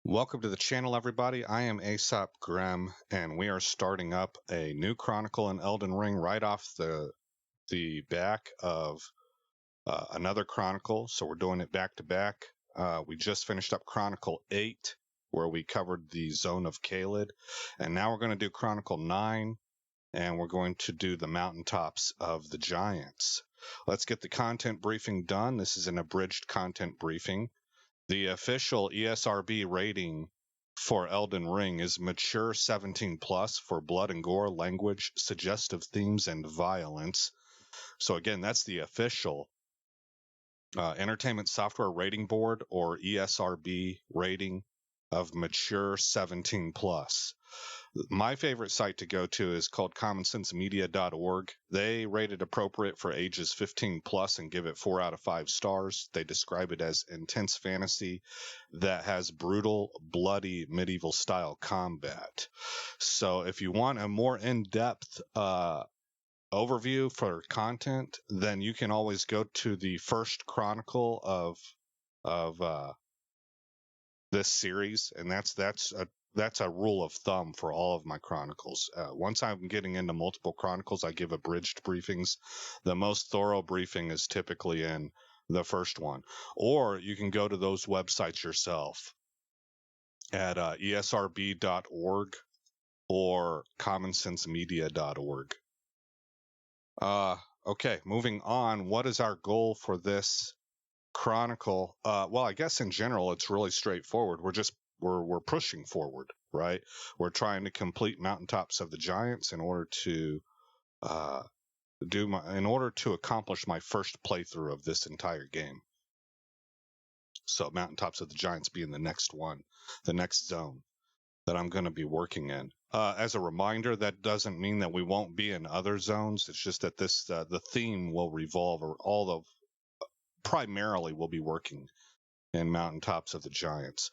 Welcome to the channel, everybody. I am Aesop Grem, and we are starting up a new Chronicle in Elden Ring right off the back of another Chronicle. So we're doing it back to back. We just finished up Chronicle 8, where we covered the Zone of Caelid, and now we're going to do Chronicle 9, and we're going to do the Mountaintops of the Giants. Let's get the content briefing done. This is an abridged content briefing. The official ESRB rating for Elden Ring is mature 17 plus for blood and gore, language, suggestive themes, and violence. So again, that's the official Entertainment Software Rating Board, or ESRB, rating of mature 17 plus. My favorite site to go to is called commonsensemedia.org. They rate it appropriate for ages 15 plus and give it 4 out of 5 stars. They describe it as intense fantasy that has brutal, bloody, medieval style combat. So if you want a more in-depth overview for content, then you can always go to the first Chronicle of this series, and that's a rule of thumb for all of my Chronicles. Once I'm getting into multiple Chronicles, I give abridged briefings. The most thorough briefing is typically in the first one. Or you can go to those websites yourself at esrb.org or commonsensemedia.org. Okay, moving on. What is our goal for this Chronicle? Well, I guess in general, it's really straightforward. We're pushing forward, right? We're trying to complete Mountaintops of the Giants in order to accomplish my first playthrough of this entire game. So Mountaintops of the Giants being the next one, the next zone that I'm going to be working in. As a reminder, that doesn't mean that we won't be in other zones. It's just that the theme will revolve, or primarily we'll be working in Mountaintops of the Giants.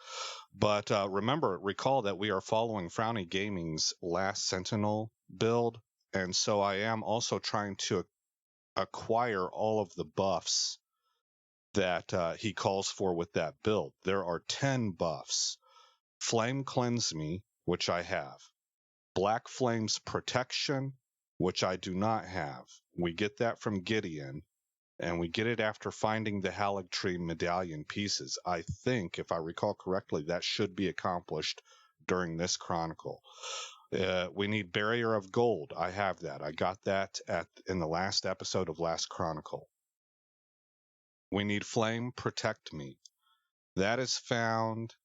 But recall that we are following Frowny Gaming's Last Sentinel build, and so I am also trying to acquire all of the buffs that he calls for with that build. There are 10 buffs. Flame Cleanse Me, which I have. Black Flame's Protection, which I do not have. We get that from Gideon, and we get it after finding the Haligtree medallion pieces. I think, if I recall correctly, that should be accomplished during this Chronicle. We need Barrier of Gold. I have that. I got that in the last episode of Last Chronicle. We need Flame Protect Me. That is found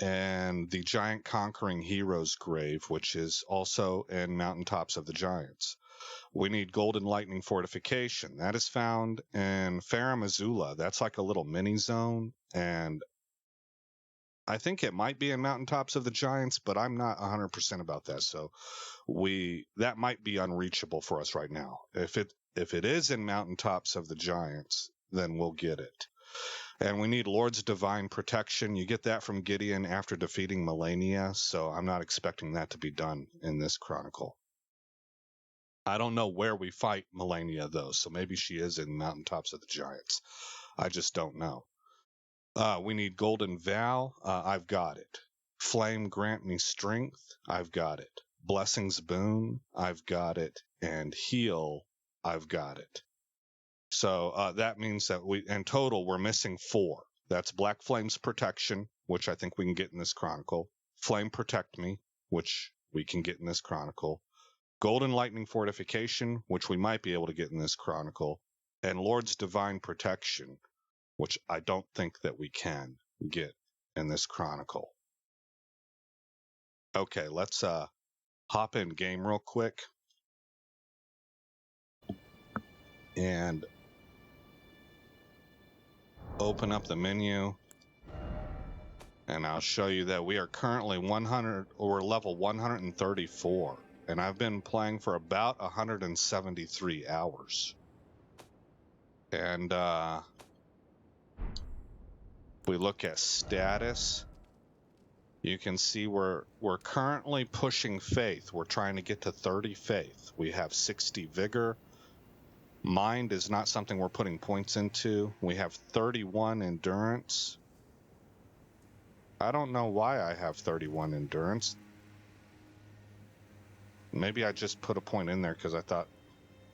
in the Giant Conquering Hero's grave, which is also in Mountaintops of the Giants. We need Golden Lightning Fortification. That is found in Farum Azula. That's like a little mini zone, and I think it might be in Mountaintops of the Giants, but I'm not 100% about that. So that might be unreachable for us right now. If it is in Mountaintops of the Giants, then we'll get it. And we need Lord's Divine Protection. You get that from Gideon after defeating Melania, so I'm not expecting that to be done in this Chronicle. I don't know where we fight Melania, though, so maybe she is in Mountaintops of the Giants. I just don't know. We need Golden Vow. I've got it. Flame Grant Me Strength. I've got it. Blessings Boon. I've got it. And Heal. I've got it. So that means that in total, we're missing 4. That's Black Flame's Protection, which I think we can get in this Chronicle. Flame Protect Me, which we can get in this Chronicle. Golden Lightning Fortification, which we might be able to get in this Chronicle. And Lord's Divine Protection, which I don't think that we can get in this Chronicle. Okay, let's hop in game real quick. And open up the menu, and I'll show you that we are currently level 134, and I've been playing for about 173 hours. And we look at status, you can see we're currently pushing faith. We're trying to get to 30 faith. We have 60 vigor. Mind is not something we're putting points into. We have 31 endurance. I don't know why I have 31 endurance. Maybe I just put a point in there because I thought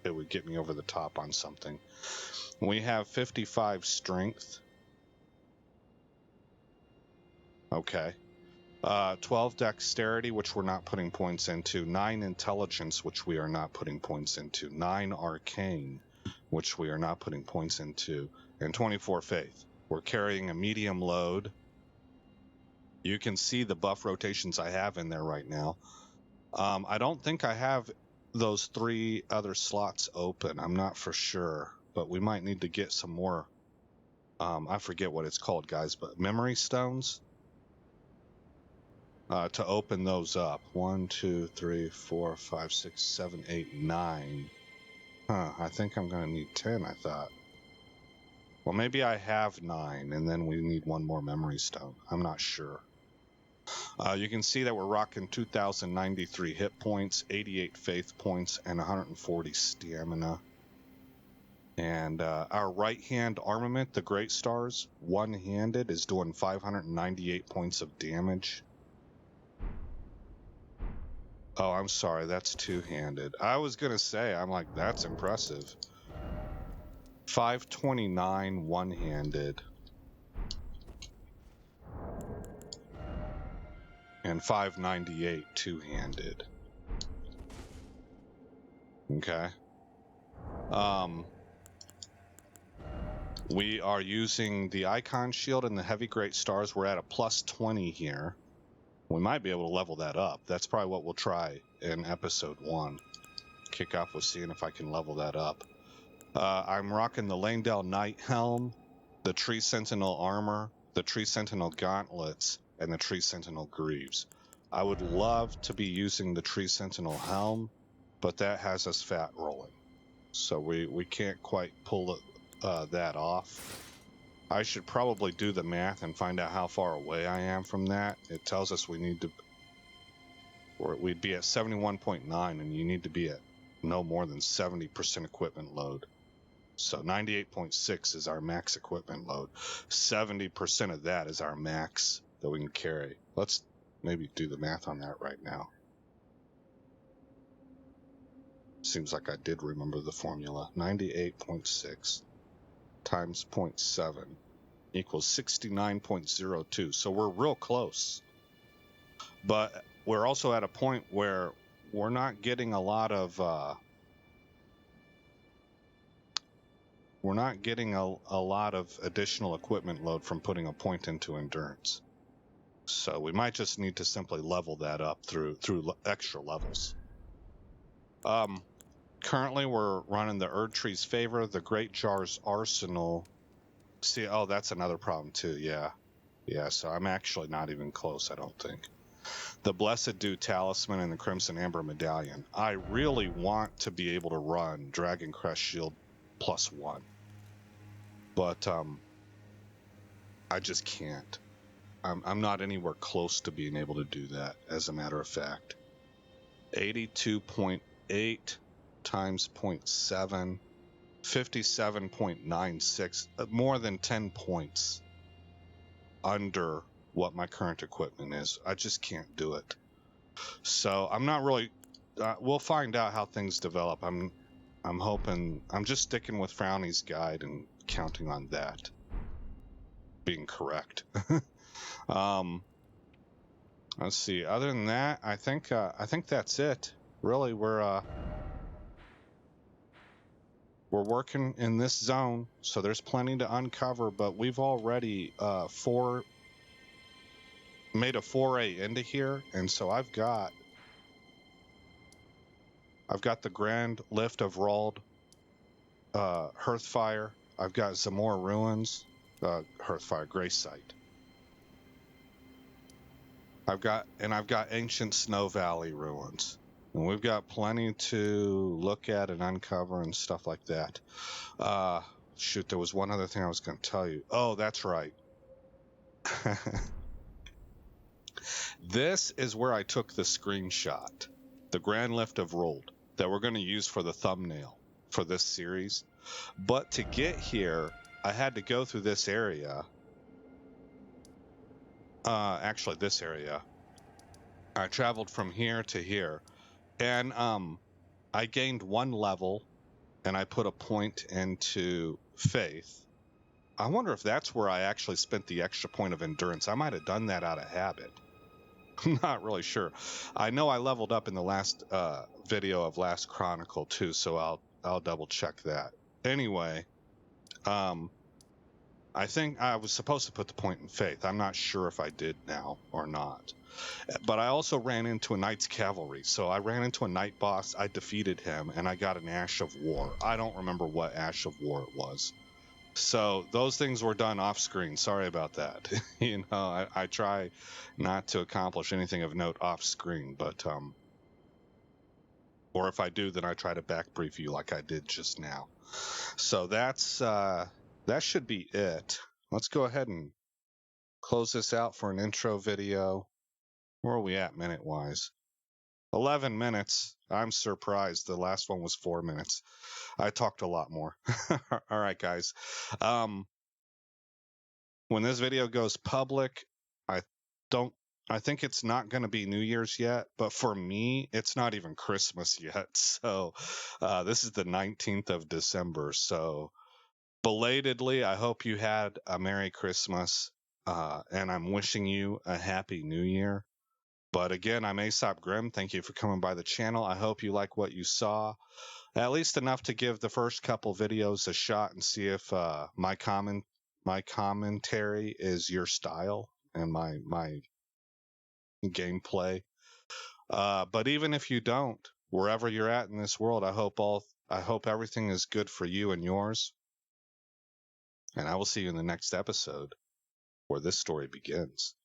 it would get me over the top on something. We have 55 strength. Okay. 12 dexterity, which we're not putting points into. 9 intelligence, which we are not putting points into. 9 arcane, which we are not putting points into. And 24 faith. We're carrying a medium load. You can see the buff rotations I have in there right now. I don't think I have those 3 other slots open. I'm not for sure, but we might need to get some more. I forget what it's called, guys, but memory stones to open those up. 1, 2, 3, 4, 5, 6, 7, 8, 9. I think I'm going to need 10, I thought. Well, maybe I have 9, and then we need 1 more memory stone. I'm not sure. You can see that we're rocking 2,093 hit points, 88 faith points, and 140 stamina. And our right-hand armament, the Great Stars, one-handed, is doing 598 points of damage. Oh, I'm sorry, that's two-handed. I was going to say, I'm like, that's impressive. 529 one-handed. And 598 two-handed. Okay. We are using the Icon Shield and the Heavy Great Stars. We're at a plus 20 here. We might be able to level that up. That's probably what we'll try in episode 1. Kick off with seeing if I can level that up. I'm rocking the Lanedale Knight Helm, the Tree Sentinel Armor, the Tree Sentinel Gauntlets, and the Tree Sentinel Greaves. I would love to be using the Tree Sentinel Helm, but that has us fat rolling. So we can't quite pull that off. I should probably do the math and find out how far away I am from that. It tells us we need to, or we'd be at 71.9, and you need to be at no more than 70% equipment load. So 98.6 is our max equipment load. 70% of that is our max that we can carry. Let's maybe do the math on that right now. Seems like I did remember the formula. 98.6 times 0.7 equals 69.02. So we're real close. But we're also at a point where we're not getting a lot of additional equipment load from putting a point into endurance. So we might just need to simply level that up through extra levels. Currently we're running the Erdtree's Favor, the Great Jar's Arsenal. See, oh, that's another problem too. Yeah, so I'm actually not even close, I don't think. The Blessed Dew Talisman and the Crimson Amber Medallion. I really want to be able to run Dragon Crest Shield +1. But I just can't. I'm not anywhere close to being able to do that, as a matter of fact. 82.8 times 0.7, 57.96, more than 10 points under what my current equipment is. I just can't do it. So I'm not really, we'll find out how things develop. I'm hoping, I'm just sticking with Frowny's guide and counting on that being correct. Let's see. Other than that, I think that's it. Really, we're working in this zone, so there's plenty to uncover. But we've already made a foray into here, and so I've got the Grand Lift of Rald, Hearthfire. I've got Zamor Ruins, Hearthfire Grace Site. I've got Ancient Snow Valley Ruins. And we've got plenty to look at and uncover and stuff like that. Shoot, there was one other thing I was going to tell you. Oh, that's right. This is where I took the screenshot, the Grand Lift of Rold, that we're going to use for the thumbnail for this series. But to get here, I had to go through this area. Actually, this area. I traveled from here to here, and I gained 1 level, and I put a point into faith. I wonder if that's where I actually spent the extra point of endurance. I might have done that out of habit. I'm not really sure. I know I leveled up in the last video of last Chronicle too, so I'll double check that. Anyway, um, I think I was supposed to put the point in faith. I'm not sure if I did now or not. But I also ran into a knight's cavalry. So I ran into a knight boss. I defeated him, and I got an Ash of War. I don't remember what Ash of War it was. So those things were done off screen. Sorry about that. I try not to accomplish anything of note off screen, but or if I do, then I try to back brief you like I did just now. So that should be it. Let's go ahead and close this out for an intro video. Where are we at minute wise? 11 minutes. I'm surprised. The last one was 4 minutes. I talked a lot more. All right, guys. When this video goes public, I don't I think it's not going to be New Year's yet, but for me, it's not even Christmas yet. So, this is the 19th of December. So, belatedly, I hope you had a Merry Christmas, and I'm wishing you a Happy New Year. But again, I'm Aesop Grim. Thank you for coming by the channel. I hope you like what you saw, at least enough to give the first couple videos a shot and see if my commentary is your style and my gameplay. But even if you don't, wherever you're at in this world, I hope everything is good for you and yours. And I will see you in the next episode where this story begins.